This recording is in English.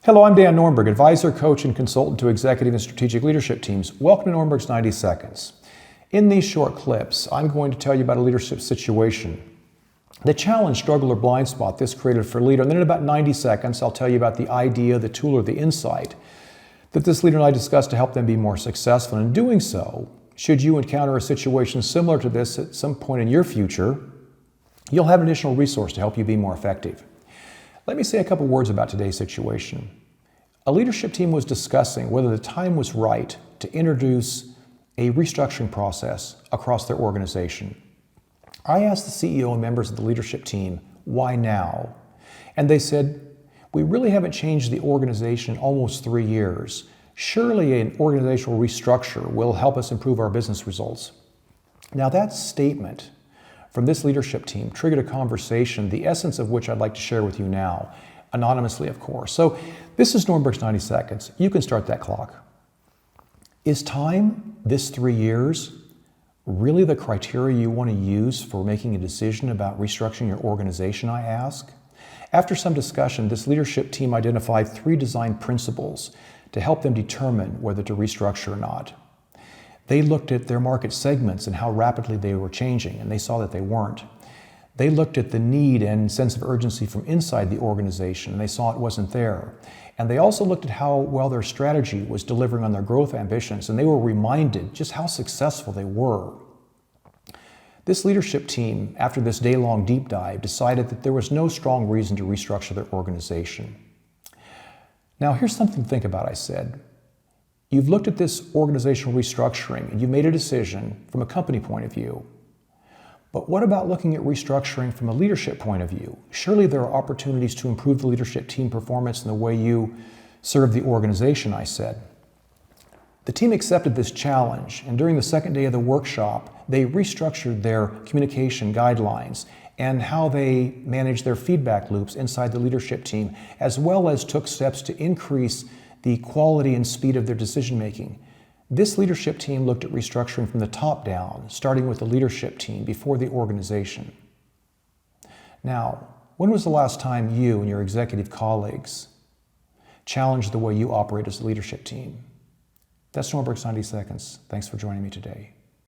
Hello, I'm Dan Norenberg, advisor, coach, and consultant to executive and strategic leadership teams. Welcome to Norenberg's 90 Seconds. In these short clips, I'm going to tell you about a leadership situation, the challenge, struggle, or blind spot this created for a leader. And then in about 90 seconds, I'll tell you about the idea, the tool, or the insight that this leader and I discussed to help them be more successful. And in doing so, should you encounter a situation similar to this at some point in your future, you'll have an additional resource to help you be more effective. Let me say a couple words about today's situation. A leadership team was discussing whether the time was right to introduce a restructuring process across their organization. I asked the CEO and members of the leadership team, why now? And they said, we really haven't changed the organization in almost 3 years. Surely an organizational restructure will help us improve our business results. Now that statement from this leadership team triggered a conversation, the essence of which I'd like to share with you now, anonymously, of course. So this is Norenberg's 90 Seconds. You can start that clock. Is time, this 3 years, really the criteria you want to use for making a decision about restructuring your organization, I ask? After some discussion, this leadership team identified 3 design principles to help them determine whether to restructure or not. They looked at their market segments and how rapidly they were changing, and they saw that they weren't. They looked at the need and sense of urgency from inside the organization, and they saw it wasn't there. And they also looked at how well their strategy was delivering on their growth ambitions, and they were reminded just how successful they were. This leadership team, after this day-long deep dive, decided that there was no strong reason to restructure their organization. Now, here's something to think about, I said. You've looked at this organizational restructuring and you made a decision from a company point of view. But what about looking at restructuring from a leadership point of view? Surely there are opportunities to improve the leadership team performance and the way you serve the organization, I said. The team accepted this challenge, and during the second day of the workshop, they restructured their communication guidelines and how they manage their feedback loops inside the leadership team, as well as took steps to increase the quality and speed of their decision-making. This leadership team looked at restructuring from the top down, starting with the leadership team before the organization. Now, when was the last time you and your executive colleagues challenged the way you operate as a leadership team? That's Norenberg's 90 Seconds. Thanks for joining me today.